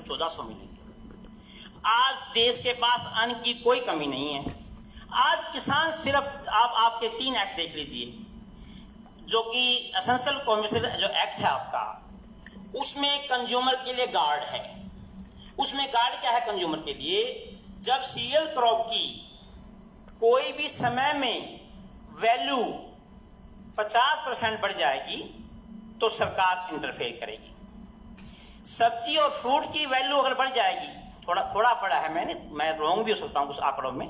1400 मिलेंगे। आज देश के पास अन्न की कोई कमी नहीं है। आज किसान सिर्फ आप आपके 3 एक्ट देख लीजिए, जो कि एसेंशियल कमर्शियल जो एक्ट है आपका, उसमें कंज्यूमर के लिए गार्ड है। उसमें गार्ड क्या है कंज्यूमर के लिए? जब सीरियल क्रॉप की कोई भी समय में वैल्यू 50% बढ़ जाएगी तो सरकार इंटरफेयर करेगी। सब्जी और फ्रूट की वैल्यू अगर बढ़ जाएगी, थोड़ा पड़ा है, मैं रॉन्ग भी हो सकता हूं कुछ आंकड़ों में,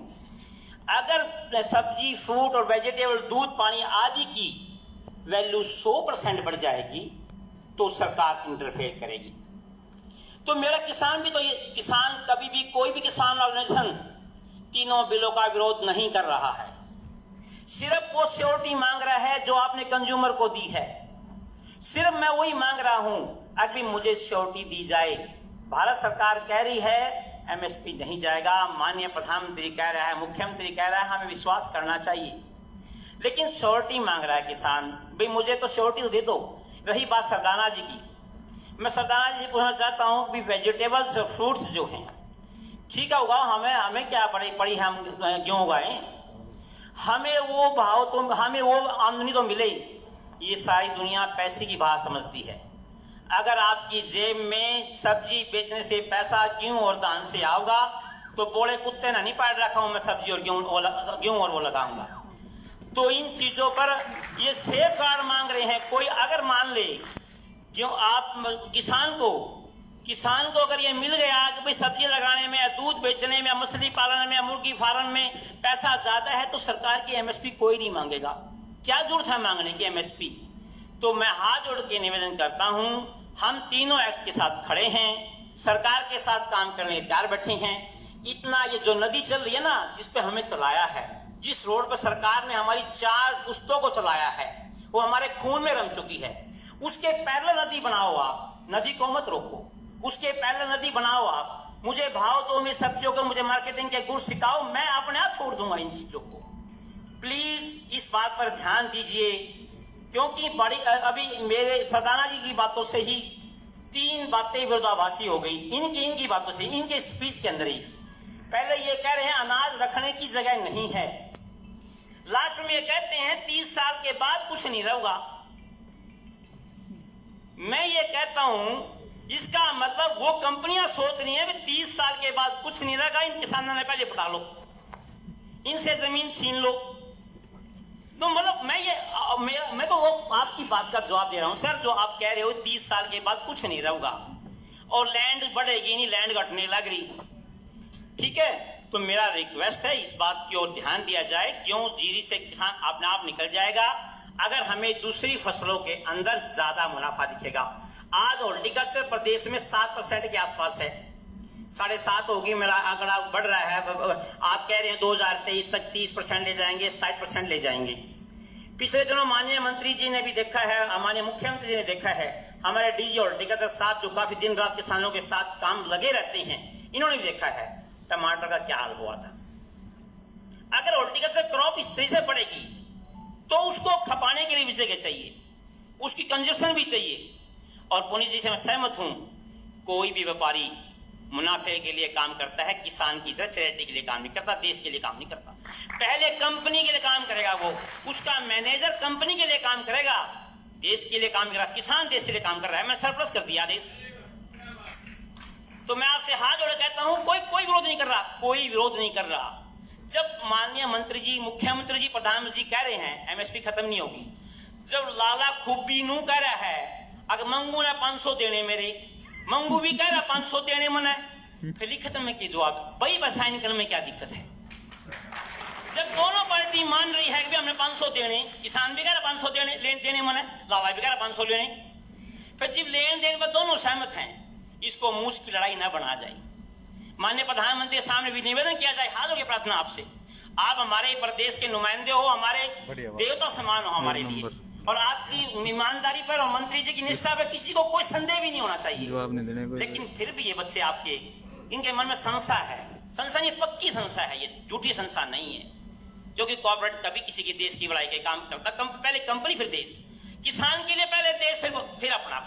अगर सब्जी, फ्रूट और वेजिटेबल, दूध, पानी आदि की वैल्यू 100% बढ़ जाएगी तो सरकार इंटरफेयर करेगी। तो मेरा किसान भी, तो ये किसान कभी भी, कोई भी किसान ऑर्गेनाइजेशन तीनों बिलों का विरोध नहीं कर रहा है। सिर्फ वो श्योरिटी मांग रहा है जो आपने कंज्यूमर को दी है। सिर्फ मैं वही मांग रहा हूं, अभी मुझे श्योरिटी दी जाए। भारत सरकार कह रही है एमएसपी नहीं जाएगा, माननीय प्रधानमंत्री कह रहा है, मुख्यमंत्री कह रहा है, हमें विश्वास करना चाहिए, लेकिन श्योरिटी मांग रहा है किसान। भाई मुझे तो श्योरिटी दे दो। रही बात सरदाना जी की, मैं सरदाना जी से पूछना चाहता हूं कि वेजिटेबल्स, फ्रूट्स जो हैं, ठीक है उगाओ, हमें क्या पड़ी हम क्यों उगाएं, हमें वो भाव तो, हमें वो आमदनी तो मिले। ये सारी दुनिया पैसे की बात समझती है। अगर आपकी जेब में सब्जी बेचने से पैसा गेहूं और धान से आओगा तो बोले कुत्ते ना नहीं पाल रखा हूं मैं सब्जी और गेहूं और वो लगाऊंगा। तो इन चीजों पर ये सेफ गार्ड मांग रहे हैं। कोई अगर मान ले क्यों आप किसान को अगर ये मिल गया कि भाई सब्जी लगाने में या दूध बेचने में या मछली पालन में या मुर्गी फार्म में पैसा ज्यादा है तो सरकार की एमएसपी कोई नहीं मांगेगा। क्या जरूरत है मांगने की एमएसपी? तो मैं हाथ जोड़ के निवेदन करता हूं, हम तीनों एक्ट के साथ खड़े हैं, सरकार के साथ काम करने तैयार बैठे हैं। इतना ये जो नदी चल रही है ना, जिस पे हमें चलाया है, जिस रोड पर सरकार ने हमारी 4 पुस्तों को चलाया है, वो हमारे खून में रम चुकी है। उसके पैरेलल नदी बनाओ आप, नदी को मत रोको, उसके पैरेलल नदी बनाओ आप। मुझे भाव दो, मेरी सब्जियों को, मुझे मार्केटिंग के गुण सिखाओ, मैं अपने आप छोड़ दूंगा इन चीजों को। प्लीज इस बात पर ध्यान दीजिए, क्योंकि बड़ी अभी मेरे सरदाना जी की बातों से ही 3 बातें विरोधाभासी हो गई। इनकी बातों से, इनके स्पीच के अंदर ही पहले ये कह रहे हैं अनाज रखने की जगह नहीं है, लास्ट में ये कहते हैं 30 साल के बाद कुछ नहीं रहेगा। मैं ये कहता हूं इसका मतलब वो कंपनियां सोच रही हैं 30 साल के बाद कुछ नहीं रहेगा, इन किसानों ने पहले पटा लो, इनसे जमीन छीन लो। तो मतलब मैं तो वो आपकी बात का जवाब दे रहा हूं सर, जो आप कह रहे हो 30 साल के बाद कुछ नहीं रहेगा और लैंड बढ़ेगी नहीं, लैंड घटने लग रही, ठीक है। तो मेरा रिक्वेस्ट है इस बात की ओर ध्यान दिया जाए। क्यों जीरी से किसान अपने आप निकल जाएगा अगर हमें दूसरी फसलों के अंदर ज्यादा मुनाफा दिखेगा। आज हॉर्टिकल्चर प्रदेश में 7% के आसपास है, 7.5 होगी, मेरा आंकड़ा बढ़ रहा है। आप कह रहे हैं 2023 तक 30% ले जाएंगे, 60% ले जाएंगे। पिछले दिनों माननीय मंत्री जी ने भी देखा है, माननीय मुख्यमंत्री जी ने देखा है, हमारे डीजी हॉर्टिकल्चर साहब जो काफी दिन रात किसानों के साथ काम लगे रहते हैं, इन्होंने भी देखा है टमाटर का क्या हाल हुआ था। अगर हॉर्टिकल्चर क्रॉप इस तरह से बढ़ेगी तो उसको खपाने के लिए भी जगह चाहिए, उसकी कंजप्शन भी चाहिए। और पुनीत जी से मैं सहमत हूं, कोई भी व्यापारी मुनाफे के लिए काम करता है, किसान की तरह चैरिटी के लिए काम नहीं करता, देश के लिए काम नहीं करता। पहले कंपनी के लिए काम करेगा, वो उसका मैनेजर कंपनी के लिए काम करेगा, देश के लिए काम करेगा। किसान देश के लिए काम कर रहा है, मैंने सरप्लस कर दिया देश। तो मैं आपसे हाथ जोड़े कहता हूं, कोई विरोध नहीं कर रहा, कोई विरोध नहीं कर रहा। जब माननीय मंत्री जी, मुख्यमंत्री जी, प्रधानमंत्री जी कह रहे हैं एमएसपी खत्म नहीं होगी, जब लाला खुब्बी नू कह रहा है अगर मंगू ने 500 देने, मेरे मंगू भी कह रहा 500 देने मन है, फिर लिखत में की जवाब भाई बसाइन करने में क्या दिक्कत है? जब दोनों पार्टी मान रही है कि हमने 500 देने, किसान भी कह रहा 500 देने मन है, लाला भी कह रहा 500 लेने, फिर जब लेन देन पर दोनों सहमत हैं, इसको मूछ की लड़ाई न बना जाए। माननीय प्रधानमंत्री के सामने भी निवेदन किया जाए, हाथ जोड़ के प्रार्थना आपसे, आप हमारे प्रदेश के नुमाइंदे हो, हमारे देवता समान हो हमारे लिए, और आपकी ईमानदारी पर और मंत्री जी की निष्ठा पर किसी को कोई संदेह भी नहीं होना चाहिए। लेकिन फिर भी ये बच्चे आपके, इनके मन में संशय है, संशय ये पक्की संशय है, ये झूठी संशय नहीं है, जो कि कॉर्पोरेट कभी किसी के देश की भलाई के काम करता। पहले कंपनी फिर देश, किसान के लिए पहले देश फिर अपना।